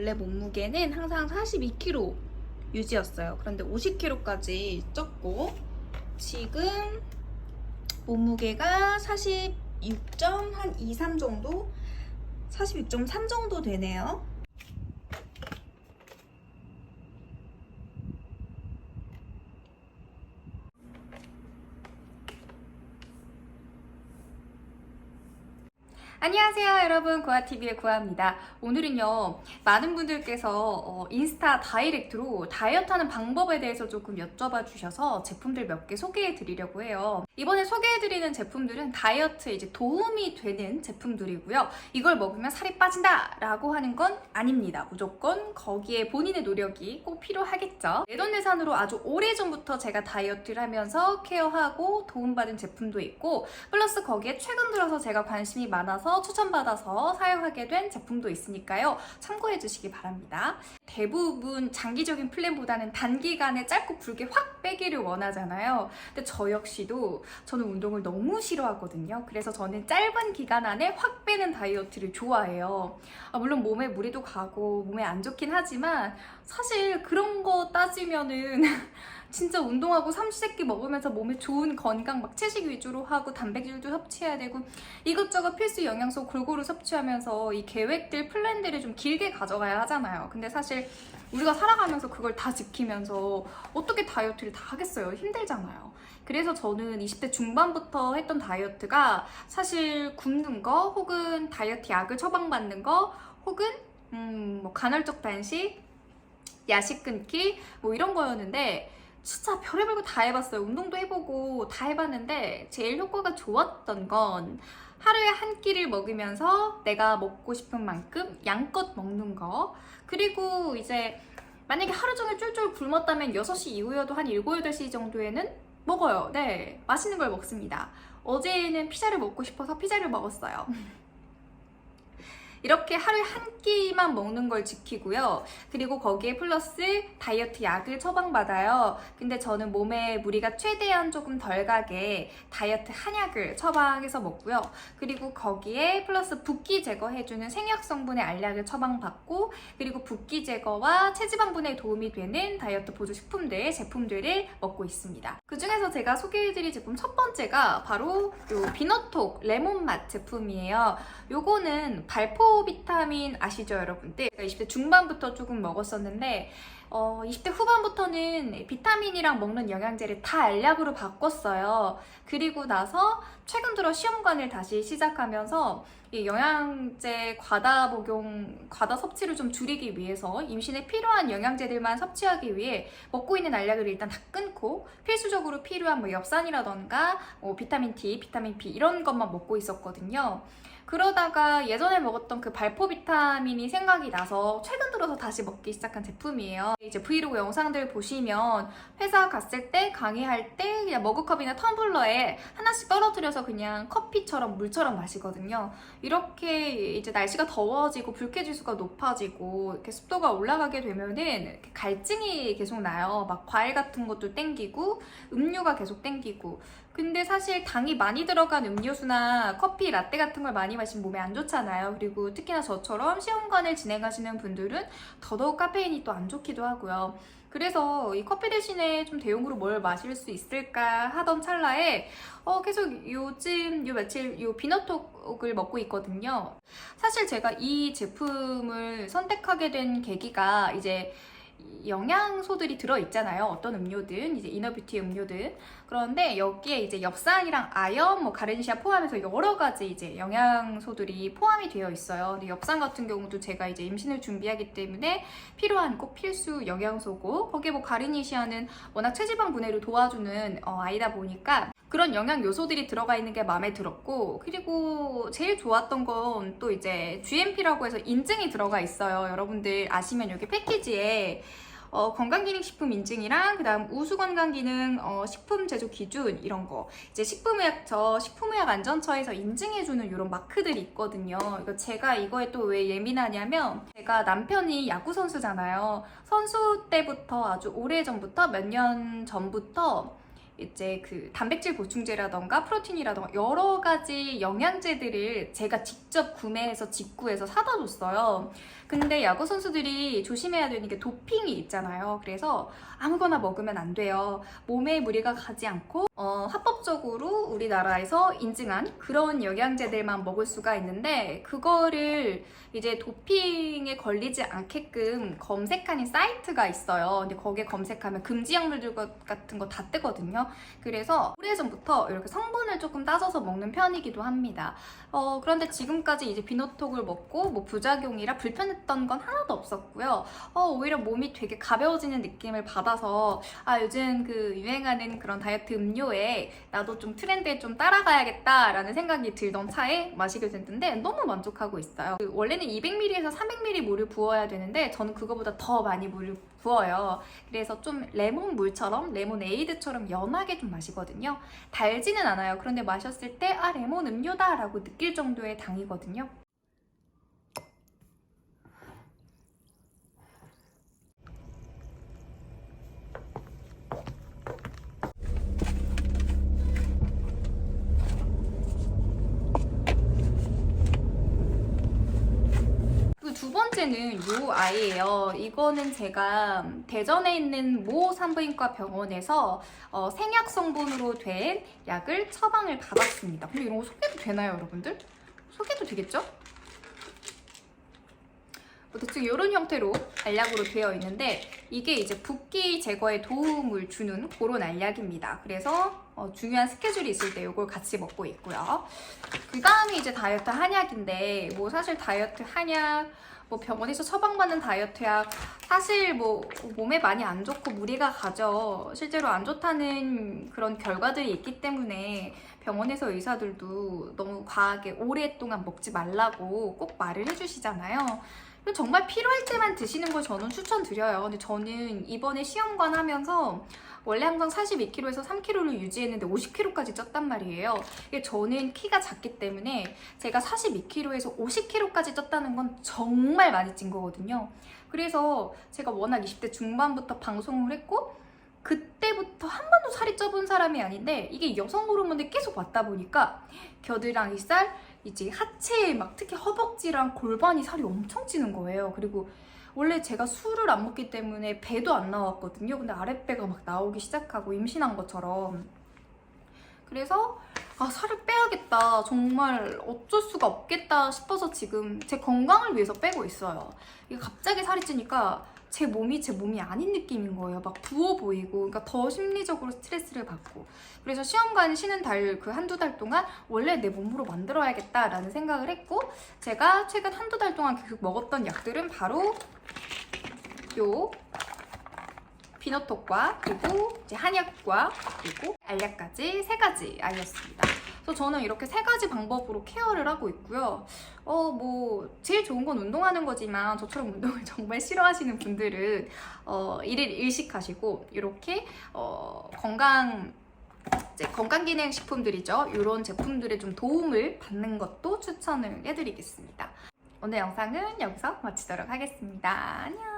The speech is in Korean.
원래 몸무게는 항상 42kg 유지였어요. 그런데 50kg까지 쪘고 지금 몸무게가 46.2, 3 정도? 46.3 정도 되네요. 안녕하세요 여러분, 고아TV의 고아입니다. 오늘은요, 많은 분들께서 인스타 다이렉트로 다이어트하는 방법에 대해서 조금 여쭤봐 주셔서 제품들 몇 개 소개해 드리려고 해요. 이번에 소개해 드리는 제품들은 다이어트에 이제 도움이 되는 제품들이고요. 이걸 먹으면 살이 빠진다 라고 하는 건 아닙니다. 무조건 거기에 본인의 노력이 꼭 필요하겠죠. 내돈내산으로 아주 오래전부터 제가 다이어트를 하면서 케어하고 도움받은 제품도 있고, 플러스 거기에 최근 들어서 제가 관심이 많아서 추천받아서 사용하게 된 제품도 있으니까요. 참고해 주시기 바랍니다. 대부분 장기적인 플랜보다는 단기간에 짧고 굵게 확 빼기를 원하잖아요. 근데 저 역시도 저는 운동을 너무 싫어하거든요. 그래서 저는 짧은 기간 안에 확 빼는 다이어트를 좋아해요. 물론 몸에 무리도 가고 몸에 안 좋긴 하지만 사실 그런 거 따지면은 진짜 운동하고 삼시세끼 먹으면서 몸에 좋은 건강 막 채식 위주로 하고 단백질도 섭취해야 되고 이것저것 필수 영양소 골고루 섭취하면서 이 계획들, 플랜들을 좀 길게 가져가야 하잖아요. 근데 사실 우리가 살아가면서 그걸 다 지키면서 어떻게 다이어트를 다 하겠어요? 힘들잖아요. 그래서 저는 20대 중반부터 했던 다이어트가 사실 굶는 거 혹은 다이어트 약을 처방받는 거 혹은 뭐 간헐적 단식, 야식 끊기 뭐 이런 거였는데 진짜 별의별 거 다 해봤어요. 운동도 해보고 다 해봤는데 제일 효과가 좋았던 건 하루에 한 끼를 먹으면서 내가 먹고 싶은 만큼 양껏 먹는 거. 그리고 이제 만약에 하루 종일 쫄쫄 굶었다면 6시 이후여도 한 7, 8시 정도에는 먹어요. 네, 맛있는 걸 먹습니다. 어제는 피자를 먹고 싶어서 피자를 먹었어요. 이렇게 하루에 한 끼만 먹는 걸 지키고요. 그리고 거기에 플러스 다이어트 약을 처방받아요. 근데 저는 몸에 무리가 최대한 조금 덜 가게 다이어트 한약을 처방해서 먹고요. 그리고 거기에 플러스 붓기 제거해주는 생약 성분의 알약을 처방받고, 그리고 붓기 제거와 체지방 분해에 도움이 되는 다이어트 보조 식품들, 제품들을 먹고 있습니다. 그 중에서 제가 소개해드릴 제품 첫 번째가 바로 요 비너톡 레몬 맛 제품이에요. 요거는 발포 비타민 아시죠 여러분들? 제가 20대 중반부터 조금 먹었었는데 20대 후반부터는 비타민이랑 먹는 영양제를 다 알약으로 바꿨어요. 그리고 나서 최근 들어 시험관을 다시 시작하면서 이 영양제 과다 복용, 과다 섭취를 좀 줄이기 위해서 임신에 필요한 영양제들만 섭취하기 위해 먹고 있는 알약을 일단 다 끊고 필수적으로 필요한 뭐 엽산이라던가 비타민 D, 비타민 B 이런 것만 먹고 있었거든요. 그러다가 예전에 먹었던 그 발포 비타민이 생각이 나서 최근 들어서 다시 먹기 시작한 제품이에요. 이제 브이로그 영상들 보시면 회사 갔을 때, 강의할 때 그냥 머그컵이나 텀블러에 하나씩 떨어뜨려서 그냥 커피처럼 물처럼 마시거든요. 이렇게 이제 날씨가 더워지고 불쾌지수가 높아지고 이렇게 습도가 올라가게 되면은 이렇게 갈증이 계속 나요. 막 과일 같은 것도 땡기고 음료가 계속 땡기고. 근데 사실 당이 많이 들어간 음료수나 커피, 라떼 같은 걸 많이 마시면 몸에 안 좋잖아요. 그리고 특히나 저처럼 시험관을 진행하시는 분들은 더더욱 카페인이 또 안 좋기도 하고요. 그래서 이 커피 대신에 좀 대용으로 뭘 마실 수 있을까 하던 찰나에 계속 요즘 요 며칠 요 비너톡을 먹고 있거든요. 사실 제가 이 제품을 선택하게 된 계기가 이제 영양소들이 들어있잖아요. 어떤 음료든, 이제 이너뷰티 음료든. 그런데 여기에 이제 엽산이랑 아연, 뭐 가르니시아 포함해서 여러 가지 이제 영양소들이 포함이 되어 있어요. 근데 엽산 같은 경우도 제가 이제 임신을 준비하기 때문에 필요한 꼭 필수 영양소고, 거기에 뭐 가르니시아는 워낙 체지방 분해를 도와주는 아이다 보니까 그런 영양 요소들이 들어가 있는 게 마음에 들었고, 그리고 제일 좋았던 건 또 이제 GMP라고 해서 인증이 들어가 있어요. 여러분들 아시면 여기 패키지에 건강기능식품 인증이랑 그다음 우수건강기능 식품 제조 기준 이런 거, 이제 식품의약 안전처에서 인증해주는 이런 마크들이 있거든요. 이거 제가 이거에 또 왜 예민하냐면, 제가 남편이 야구 선수잖아요. 선수 때부터 아주 오래 전부터 몇 년 전부터 이제 그 단백질 보충제라던가 프로틴이라던가 여러 가지 영양제들을 제가 직접 구매해서 직구해서 사다 줬어요. 근데 야구 선수들이 조심해야 되는 게 도핑이 있잖아요. 그래서 아무거나 먹으면 안 돼요. 몸에 무리가 가지 않고 합법적으로 우리나라에서 인증한 그런 영양제들만 먹을 수가 있는데, 그거를 이제 도핑에 걸리지 않게끔 검색하는 사이트가 있어요. 근데 거기에 검색하면 금지 약물들 같은 거 다 뜨거든요. 그래서 오래전부터 이렇게 성분을 조금 따져서 먹는 편이기도 합니다. 그런데 지금까지 이제 비노톡을 먹고 뭐 부작용이라 불편했던 건 하나도 없었고요. 오히려 몸이 되게 가벼워지는 느낌을 받아서 요즘 그 유행하는 그런 다이어트 음료에 나도 좀 트렌드에 좀 따라가야겠다라는 생각이 들던 차에 마시게 됐는데 너무 만족하고 있어요. 원래는 200ml에서 300ml 물을 부어야 되는데 저는 그거보다 더 많이 물을 부어요. 그래서 좀 레몬 물처럼, 레모네이드처럼 연하게 좀 마시거든요. 달지는 않아요. 그런데 마셨을 때 레몬 음료다 라고 느낄 정도의 당이거든요. 두 번째는 요 아이예요. 이거는 제가 대전에 있는 모 산부인과 병원에서 생약 성분으로 된 약을 처방을 받았습니다. 근데 이런 거 소개도 되나요, 여러분들? 소개도 되겠죠? 대충 이런 형태로 알약으로 되어 있는데 이게 이제 붓기 제거에 도움을 주는 그런 알약입니다. 그래서 중요한 스케줄이 있을 때 이걸 같이 먹고 있고요. 그 다음이 이제 다이어트 한약인데 뭐 사실 다이어트 한약 뭐 병원에서 처방받는 다이어트 약 사실 뭐 몸에 많이 안 좋고 무리가 가죠. 실제로 안 좋다는 그런 결과들이 있기 때문에 병원에서 의사들도 너무 과하게 오랫동안 먹지 말라고 꼭 말을 해주시잖아요. 정말 필요할 때만 드시는 걸 저는 추천드려요. 근데 저는 이번에 시험관 하면서 원래 항상 42kg에서 3kg를 유지했는데 50kg까지 쪘단 말이에요. 이게 저는 키가 작기 때문에 제가 42kg에서 50kg까지 쪘다는 건 정말 많이 찐 거거든요. 그래서 제가 워낙 20대 중반부터 방송을 했고 그때부터 한 번도 살이 쪄본 사람이 아닌데 이게 여성 호르몬이 계속 왔다 보니까 겨드랑이살, 이제 하체에 막 특히 허벅지랑 골반이 살이 엄청 찌는 거예요. 그리고 원래 제가 술을 안 먹기 때문에 배도 안 나왔거든요. 근데 아랫배가 막 나오기 시작하고 임신한 것처럼. 그래서 살을 빼야겠다. 정말 어쩔 수가 없겠다 싶어서 지금 제 건강을 위해서 빼고 있어요. 이게 갑자기 살이 찌니까 제 몸이 아닌 느낌인 거예요. 막 부어 보이고, 그러니까 더 심리적으로 스트레스를 받고. 그래서 시험관 쉬는 그 한두 달 동안 원래 내 몸으로 만들어야겠다라는 생각을 했고, 제가 최근 한두 달 동안 계속 먹었던 약들은 바로 요 비노톡과 그리고 이제 한약과 그리고 알약까지 3가지 아이였습니다. 그래서 저는 이렇게 3가지 방법으로 케어를 하고 있고요. 뭐 제일 좋은 건 운동하는 거지만 저처럼 운동을 정말 싫어하시는 분들은 일일 일식하시고 이렇게 건강기능식품들이죠. 이런 제품들에 좀 도움을 받는 것도 추천을 해드리겠습니다. 오늘 영상은 여기서 마치도록 하겠습니다. 안녕.